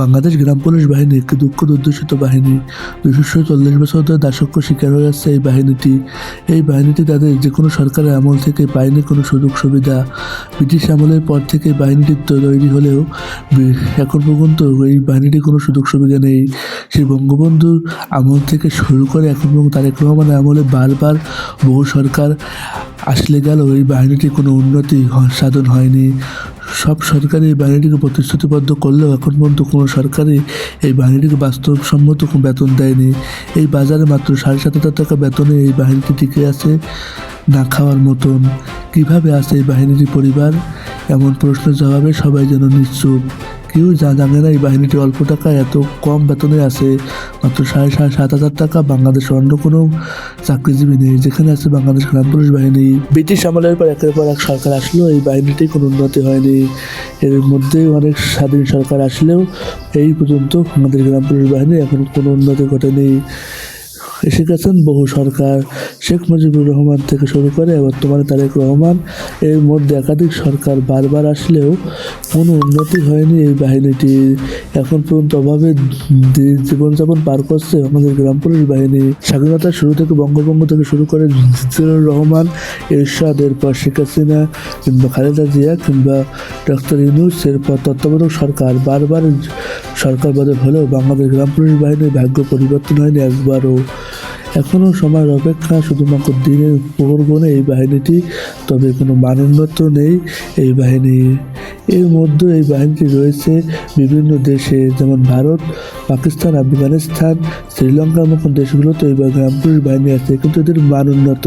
বাংলাদেশ গ্রাম police বাহিনী একটি দুঃখ দুর্দশিত বাহিনী। 240 বছর ধরে দাসত্ব শিকার হয়ে আসছে এই বাহিনীটি তাদের যে কোনো সরকারের আমল থেকে পায়নি কোনো সুযোগ সুবিধা। ব্রিটিশ আমলের পর থেকে বাহিনীটি তৈরি হলেও এখন পর্যন্ত এই বাহিনীটির কোনো সুযোগ সুবিধা নেই। সেই বঙ্গবন্ধুর আমল থেকে শুরু করে এখন পর্যন্ত তারেক রহমানের আমলে বারবার বহু সরকার আসলে গেল এই বাহিনীটির কোনো উন্নতি সাধন হয়নি। সব সরকারই এই বাহিনীটিকে প্রতিশ্রুতিবদ্ধ করলেও এখন পর্যন্ত কোনো সরকারই এই বাহিনীটিকে বাস্তবসম্মত কোনো বেতন দেয়নি। এই বাজারে মাত্র 7,500 টাকা বেতনে এই বাহিনীটি টিকে আছে না খাওয়ার মতন। কিভাবে আছে এই বাহিনীটির পরিবার? এমন প্রশ্নের জবাবে সবাই যেন নিশ্চুপ। কেউ জানে না এই বাহিনীটি অল্প টাকায় এত কম বেতনে আছে। মাত্র 7,500 টাকা। বাংলাদেশের অন্য কোনো চাকরিজীবী নেই যেখানে আছে বাংলাদেশ গ্রাম পুলিশ বাহিনী। ব্রিটিশ আমলের পর একের পর এক সরকার আসলেও এই বাহিনীটির কোনো উন্নতি হয়নি। এর মধ্যেই অনেক স্বাধীন সরকার আসলেও এই পর্যন্ত আমাদের গ্রাম পুলিশ বাহিনী এখন কোনো উন্নতি ঘটেনি। এসে গেছেন বহু সরকার, শেখ মুজিবুর রহমান থেকে শুরু করে বর্তমানে তারেক রহমান, এর মধ্যে একাধিক সরকার বারবার আসলেও কোনো উন্নতি হয়নি এই বাহিনীটির। এখন পর্যন্ত অভাবে জীবনযাপন পার করছে আমাদের গ্রাম পুলিশ বাহিনী। স্বাধীনতার শুরু থেকে বঙ্গবন্ধু থেকে শুরু করে জিয়াউর রহমান, এরশাদ, এরপর শেখ হাসিনা কিংবা খালেদা জিয়া কিংবা ডক্টর ইউনূস, এরপর তত্ত্বাবধায়ক সরকার বারবার সরকার বদল হলেও বাংলাদেশ গ্রাম পুলিশ বাহিনীর ভাগ্য পরিবর্তন হয়নি একবারও। এখনও সময়ের অপেক্ষা, শুধুমাত্র দিনের প্রহর গুণে এই বাহিনীটি, তবে কোনো মানোন্নত নেই এই বাহিনী। এর মধ্যে এই বাহিনীটি রয়েছে বিভিন্ন দেশে, যেমন ভারত, পাকিস্তান, আফগানিস্তান, শ্রীলঙ্কার মতন দেশগুলোতে এই গ্রাম পুলিশ বাহিনী আছে, কিন্তু এদের মানোন্নত।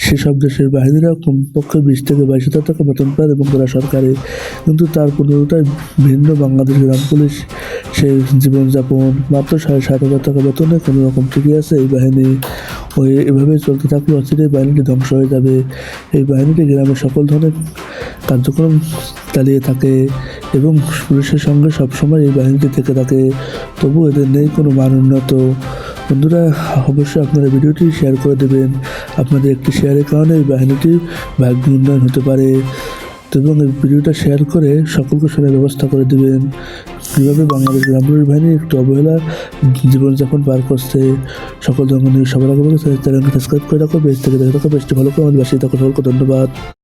সেসব দেশের বাহিনীরা কমপক্ষে 20 থেকে 22,000 টাকা বেতন পায় এবং তারা সরকারি, কিন্তু তার পুরোটাই ভিন্ন বাংলাদেশ গ্রাম পুলিশ। সেই জীবনযাপন মাত্র 7,500 টাকা বেতনে কোনো রকম ঠিকই আছে এই বাহিনী। এভাবে চলতে থাকলে অচিরেই বাহিনীটি ধ্বংস হয়ে যাবে। এই বাহিনীটি গ্রামের সকল ধরনের কার্যক্রম চালিয়ে থাকে এবং পুলিশের সঙ্গে সবসময় এই বাহিনীটি থেকে থাকে, তবু এদের নেই কোনো মানোন্নত। বন্ধুরা, অবশ্যই আপনারা ভিডিওটি শেয়ার করে দেবেন। আপনাদের একটি শেয়ারের কারণে এই বাহিনীটির ভাগ্য উন্নয়ন হতে পারে, এবং এই ভিডিওটা শেয়ার করে সকলকে শোনার ব্যবস্থা করে দেবেন কীভাবে বাংলাদেশ গ্রাম পুলিশ বাহিনী একটু অবহেলা জীবনযাপন পার করছে। সকল ধরনের সবার আগে চ্যানেলকে সাবস্ক্রাইব করে রাখো, পেজ থেকে দেখে রাখো, পেজটি ভালো করে আমাদের বাসিয়ে থাকো। সকলকে ধন্যবাদ।